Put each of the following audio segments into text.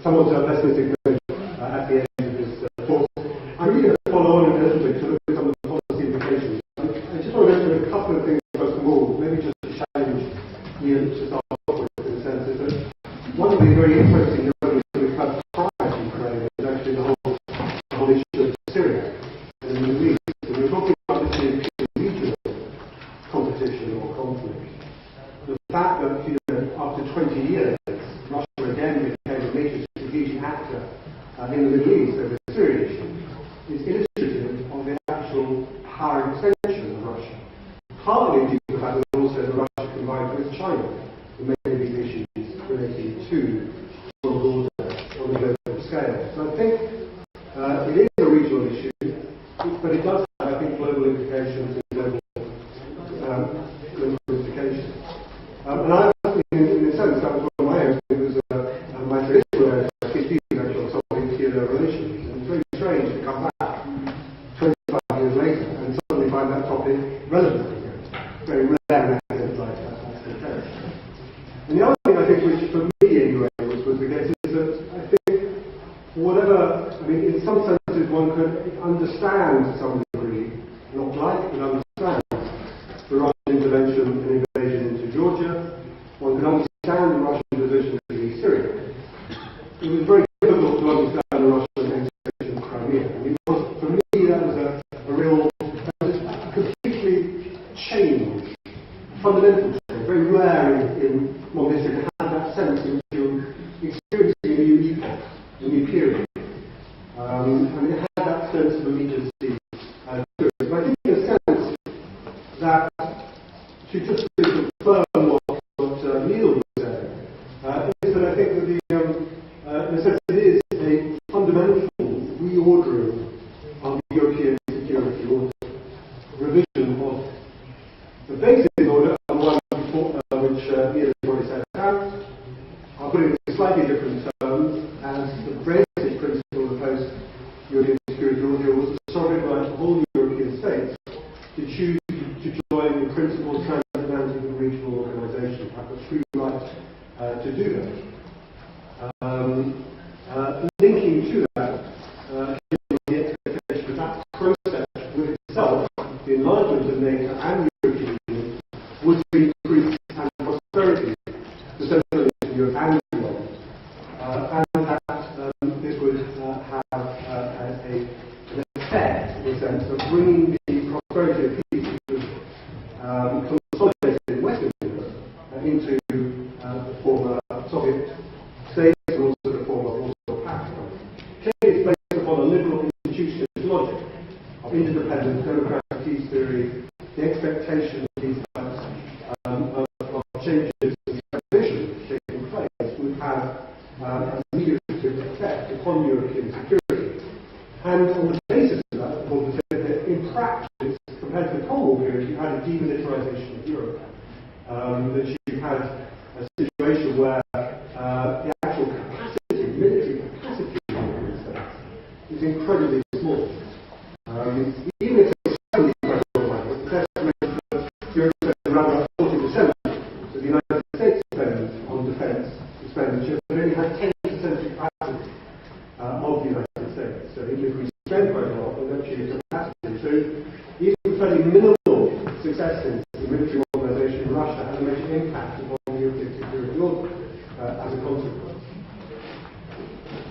somewhat pessimistic note at the end of this talk. I'm really going to follow on a little bit to look at some of the policy implications. I just want to mention a couple of things first of all, maybe just to challenge you to start off with, in the sense that one of the very interesting developments that we've had prior to Ukraine is actually the whole issue of Syria and the Middle East. And we're talking about this being regional competition or conflict. The fact that, after 20 years, Russia again became a major strategic actor in the Middle East over the Syria issue is illustrative of the actual power extension of Russia. Partly due to the fact that also Russia combined with China in many of these issues relating to world order on a global scale. So I think it is a regional issue, but it does have, I think, global implications and global implications. And I, in a sense, that was one of my own. It was my traditional area of PhD actually on solving theatre relations. And it's very strange to come back 25 years later and suddenly find that topic relevant again. It's very rare in academic life that's the case. And the other thing I think, which for me anyway was the case, is that I think whatever, I mean, in some senses one could understand to some degree, not like, but understand the Russian intervention and invasion into Georgia. One could understand the Russian position in Syria. It was very difficult to understand the Russian intervention in Crimea. I mean, for me, that was a real, completely changed, fundamental change, very rare in modern history to have that sense in which you're experiencing a new epoch, a new period. And it had that sense of immediacy to it. But I think in a sense that, to just confirm what Neil was saying, is that I think that in a sense it is a fundamental reordering of the European security order, revision of the basic order and one before, which Neil has already set out. I'll put it in slightly different terms as the basic principle of the post-European security order was the sovereign right of all European states to choose to join the principal transatlantic and regional organisations, have the free right to do that. Linking to that, the expectation that process with itself, the enlargement of NATO and the European Union, would bring peace and prosperity to Central and Eastern Europe and beyond, and that this would have an effect, in the sense of bringing the prosperity of peace, which was consolidated in Western Europe, into the former Soviet states and also the former Warsaw Pact. Clearly, it's based upon a liberal institutionalist logic of interdependent democratic peace theory, the expectation of these types of changes and transitions taking place would have a negative effect upon European security. And on the basis of that, of course, in practice, compared to the Cold War period, you had a demilitarization of Europe. That you had a situation where the actual capacity, military capacity of the United States is incredibly small. Even if it's only it's estimated that Europe spends around about 40% of the United States spends on defence expenditure, but only has 10% capacity of the United States. So even if we spend quite a lot, we'll actually have capacity. So even fairly minimal successes in military organisation in Russia has a major impact upon the European security order as a consequence.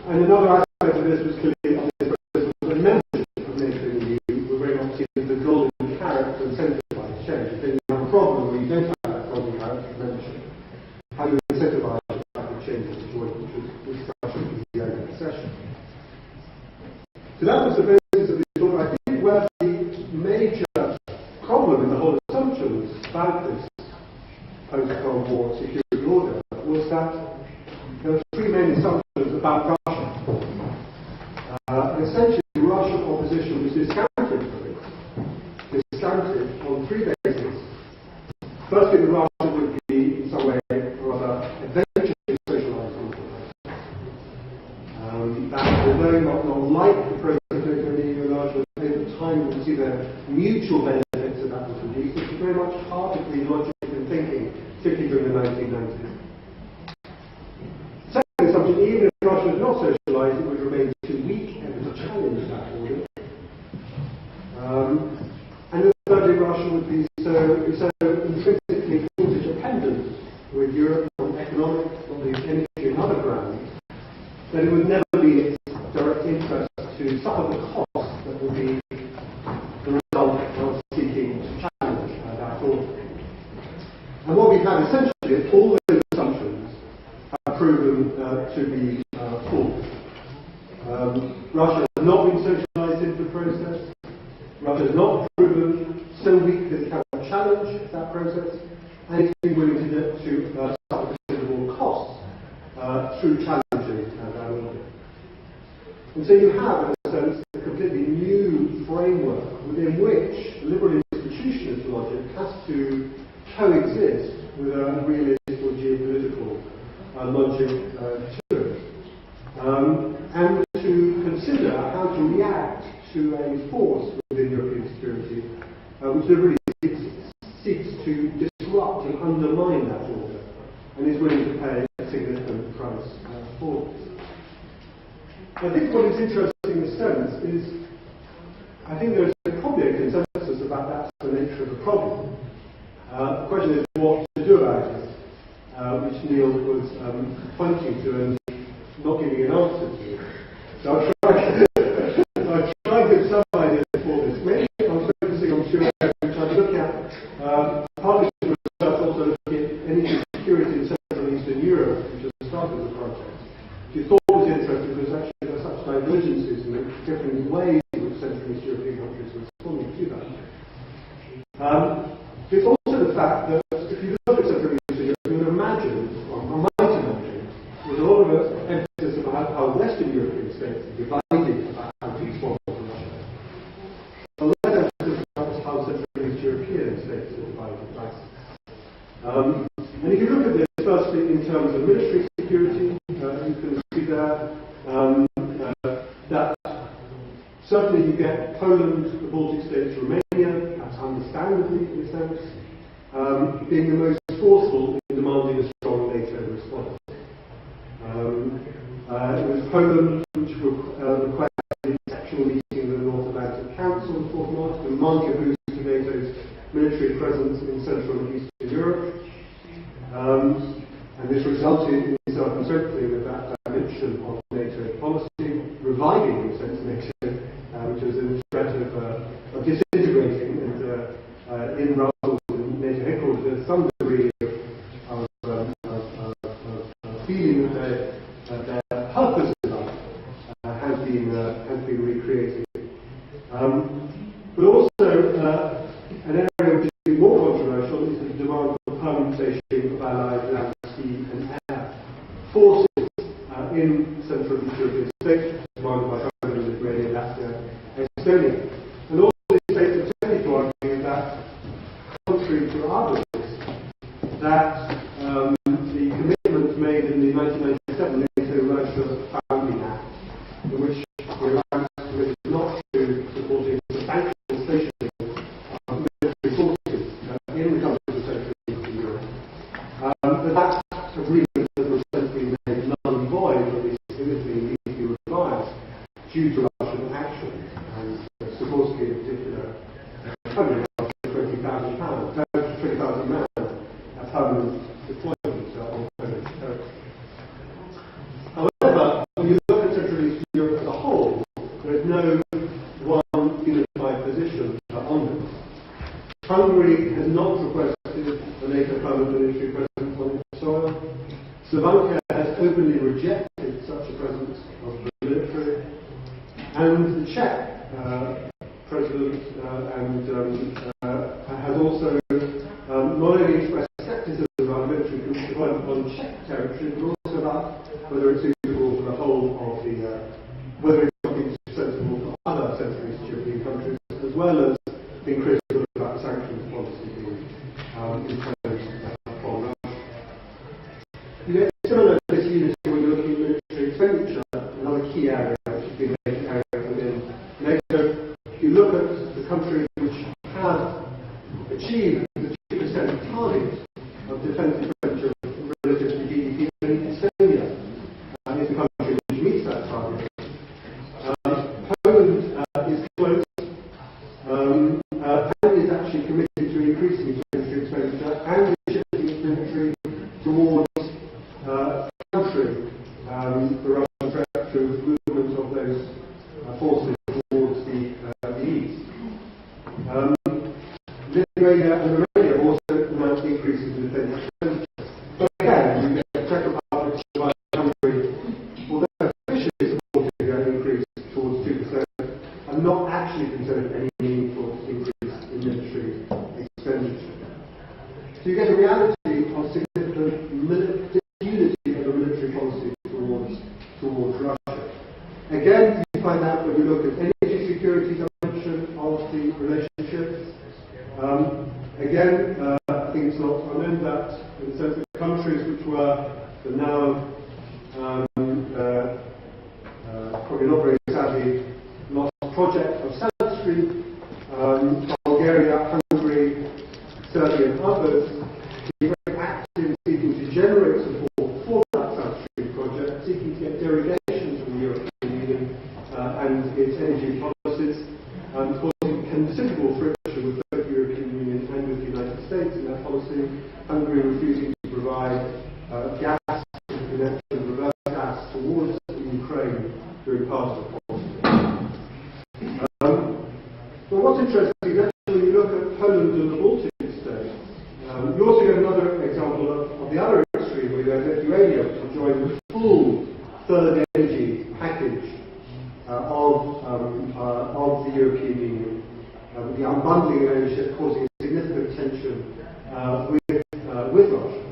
And another aspect of this was clearly on this process was the membership of NATO in the EU were very much seen as the golden carrot to incentivize change. If you have a problem where you don't have that golden carrot of membership, how do you incentivize the type of change that you want, which was discussion in the earlier session. So that was the basis of the talk. I think where the major problem in the whole assumptions about this post-Cold War security order was that there were three main assumptions about Russia. Essentially, Russian opposition was discounted for this. Discounted on three bases. Firstly, that Russia would be, in some way or other, eventually socialised into that although not like the process of the EU enlargement, over time we see the mutual benefits of that was released, which is very much part of the logic and thinking, particularly during the 1990s. Second assumption, even if Russia was not so intrinsically interdependent with Europe on economic, on the energy and other grounds, that it would never be in its direct interest to suffer the cost that would be the result of seeking to challenge that order. And what we've had essentially is all those assumptions have proven to be false. Russia has not been socialised into the process. Russia has not proven so weak that it cannot challenge that process, and it's been willing to suffer considerable costs through challenging that order. And so you have, in a sense, a completely new framework within which liberal institutionalist logic has to coexist with a realist or geopolitical logic to it. And to consider how to react to a force within European security which really seeks to disrupt and undermine that order and is willing to pay a significant price for it. I think what is interesting in this sense is I think there's probably a consensus about that's the nature of the problem. The question is what to do about it, which Neil was pointing to and not giving an answer to. So I'll try to give some ideas for this. Maybe I'm focusing on two areas which I look at, partly for research, also looking at energy security in Central and Eastern Europe, which has started the project. Which you thought was interesting because actually there are such divergences in the different ways in which Central and East European countries are responding to that. It's also the fact that if you look at Central and Eastern Europe, you would imagine, or I might imagine, there's a lot of emphasis about how Western European states are divided about how to respond to Russia. A less emphasis about how Central and East European states are divided. And if you look at this, firstly, in terms of military security, you can see there that certainly you get Poland, the Baltic states, Romania, that's understandably, in a sense, being the most forceful in demanding a strong NATO response. It was Poland which requested an exceptional meeting of the North Atlantic Council on 4th March, demanding a boost to NATO's military presence in Central and Eastern Europe. And this resulted in circumstantially with that dimension of NATO policy, reviving, in a sense, NATO, which was in threat of disintegrating, and in Brussels and NATO headquarters, there's some degree of feeling that their purpose in life has been recreated. But also, an area which is more controversial is the demand for permutation of allied land, sea and air forces in Central and East European states, demanded by Poland, Lithuania, Latvia, Estonia. And all these states are tending to argue that, contrary to others, that the commitments made in the 1997 NATO-Russia Founding Act, in which the Alliance committed not to supporting substantial stationing of military forces in the countries of Central and Eastern Europe, that agreement has essentially made null and void, or at least significantly needs to be revised due to Russian action. And Sikorsky in particular, coming up to £20,000, £20,000 a permanent deployment on Polish territory. However, when you look at Central and Eastern Europe as a whole, there is no one unified position on this. Hungary has not requested a NATO permanent military presence on its soil. Slovakia has openly rejected such a presence of the military. And the Czech president has also not only expressed skepticism about military deployment on Czech territory, but also about whether it's suitable for the whole of whether it's something sensible for other Central and East European countries, as well as being critical about sanctions policy being imposed on Russia. You get similar to this unity when you're looking at military expenditure, another key area which has been a major area within NATO. If you look at the countries which have achieved the 2% target of defence expenditure relative to GDP, Estonia is the country which meets that target. Poland is close and is actually committed to increasing its So you get a reality of significant disunity of the military policy towards Russia. Again, you find out when you look at energy security dimension of the relationship. Again, I think it's not unknown that in the sense that countries which were the now probably not very savvy lost project of South Stream, Bulgaria, Hungary, Serbia and others, be very active in seeking to generate support for that South Stream project, seeking to get derogations from the European Union and its energy policies, causing considerable friction with both the European Union and with the United States in that policy. Hungary refusing to provide gas connection, reverse gas towards Ukraine during part of the policy. But what's interesting is actually when you look at Poland and the Baltic states, you also get another example of the other extreme where you have Lithuania to join the full third energy package of the European Union, the unbundling of ownership causing significant tension with Russia.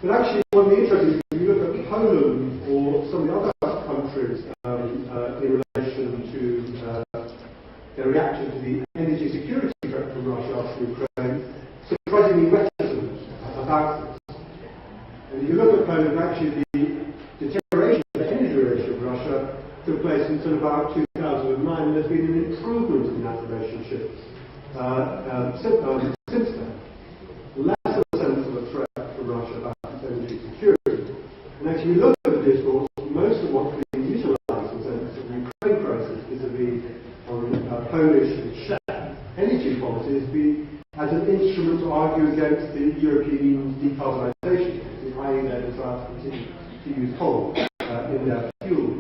But actually, one of the interesting things, if you look at Poland or some of the other countries in relation to their reaction to the energy security threat from Russia after Ukraine, surprisingly reticent about this. And if you look at Poland, actually the deterioration of the energy relationship with Russia took place until about 2009, and there's been an improvement in that relationship since then. Less of a sense of a threat from Russia about its energy security. And actually, if you look at the discourse, most of what's being utilised in terms of the Ukraine crisis vis-à-vis Polish and Czech energy policy is as an instrument to argue against the European Union's decarbonisation, i.e. their desire to continue to use coal in their fuel.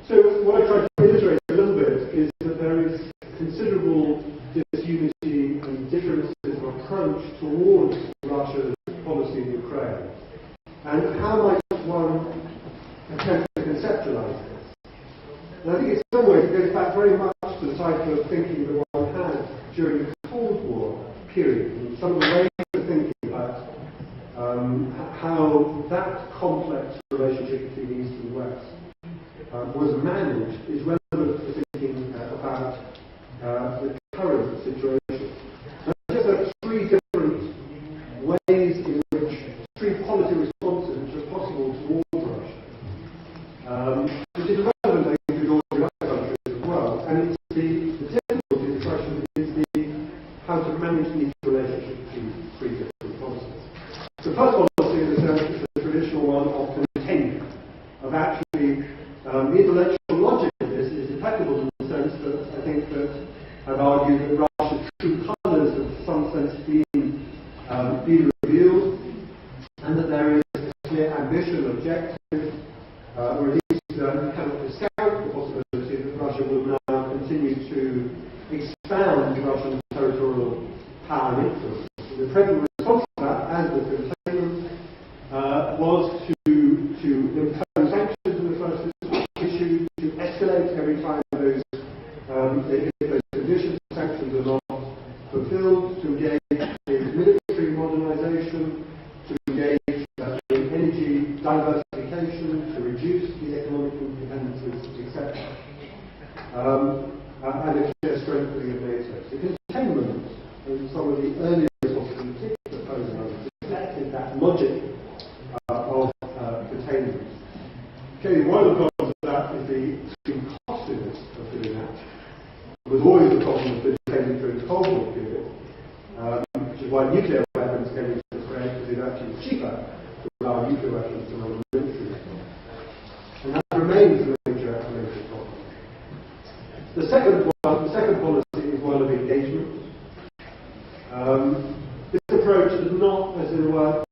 So what I try to illustrate a little bit is that there is considerable disunity and differences of approach towards Russia's policy in Ukraine. And how might one attempt to conceptualise this? And I think in some ways it goes back very much to the type of thinking that one had during the Cold War period, and some of the ways of thinking about how that complex relationship between the East and the West was managed is relevant to thinking about the current situation. And just have three different ways in which, three policy responses which are possible towards Russia, which is relevant, I think, to all the other countries as well. And it's the difficulty, the question is how to manage these relationships between three different policies. The first policy, in a sense, is the traditional one of containment, of actually the intellectual logic of this is detectable in the sense that I think that I've argued that Russia's true colours have in some sense been revealed, and that there is a clear ambition, objective, or at least you cannot discount the possibility that Russia will now continue to expand Russian territorial power and influence. And the present response to that, as with containment, was to impose sanctions in the first issue, to escalate every time those conditions, sanctions are not fulfilled, to engage in military modernisation, to engage in energy diversification, to reduce the economic dependencies, etc. And a clear strengthening of NATO. So containment, in some of the earlier responses, in particular Poland, reflected that logic of containment. Clearly, one of the problems of that is the extreme costliness of doing that. It was always the problem of containing during the Cold War period, which is why nuclear weapons came into the fray, because it actually was cheaper to allow nuclear weapons to run a military response. And that remains a major problem. The second policy is one of engagement. This approach does not, as it were,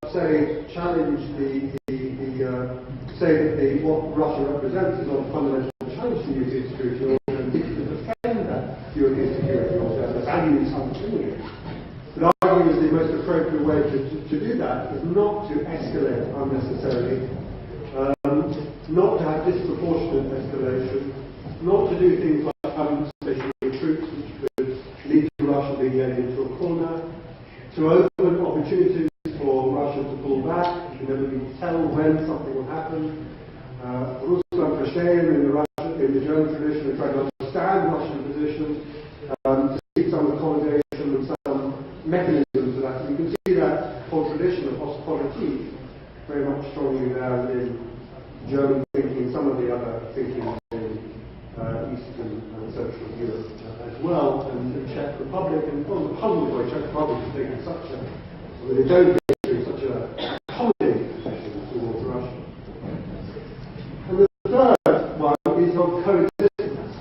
challenge what Russia represents is not a fundamental challenge to European security, or indeed to defend that European security, or the values underpinning it. But arguing is the most appropriate way to do that is not to escalate unnecessarily, not to have disproportionate escalation, not to do things like unstationary troops, which could lead to Russia being led into a corner, to open opportunities for Russia to pull back. You can never really tell when something will happen. Russland verstehen in the German tradition and try to understand Russian position, to seek some accommodation and some mechanisms for that. And you can see that whole tradition of Ostpolitik very much strongly there in German thinking, some of the other thinking in Eastern and Central Europe as well, and the Czech Republic, and on the puzzle by Czech Republic is taking such a, they don't get to such a accommodating position towards Russia. And the third one is on coexistence.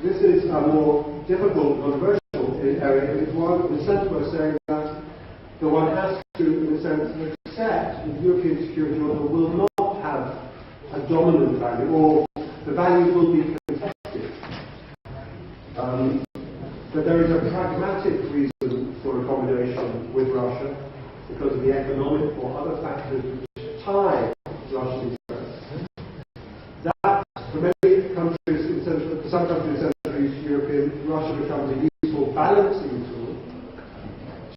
This is a more difficult, controversial area, and it's one in the sense we're saying that the one has to, in a sense, accept that European security order will not have a dominant value, or the value will be contested. But there is a pragmatic reason for accommodation with Russia because of the economic or other factors which tie Russian interests. That, for many countries, for some countries in Central East European, Russia becomes a useful balancing tool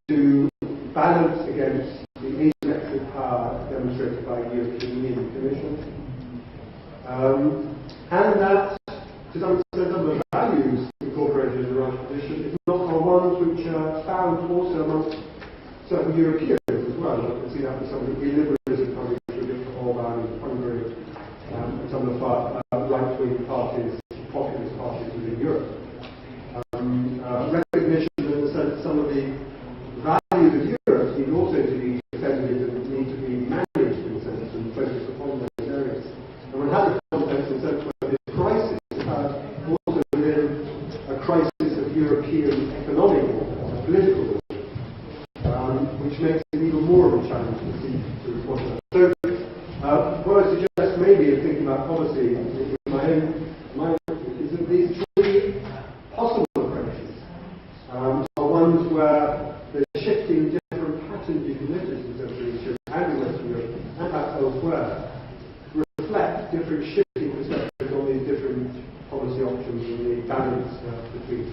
to balance against the asymmetric power demonstrated by the European Union Commission. And that, to some extent, some of the values incorporated in the Russian position, if not are ones which are found also amongst certain Europeans as well. You can see that with some of the illiberalism coming through Orban in Hungary, and some of the right-wing parties, populist parties within Europe. Recognition, in the sense, some of the values of Europe need also to be defended and need to be managed, in a sense, and focused upon those areas. And one has a context in the sense where this crisis also within a crisis of European economic order, political order, which makes it even more of a challenge to see to respond to that. So, what I suggest maybe in thinking about policy in my is that these three possible approaches are ones where the shifting different patterns you can notice in Central East Europe and in Western Europe and perhaps elsewhere reflect different shifting perspectives on these different policy options and the balance between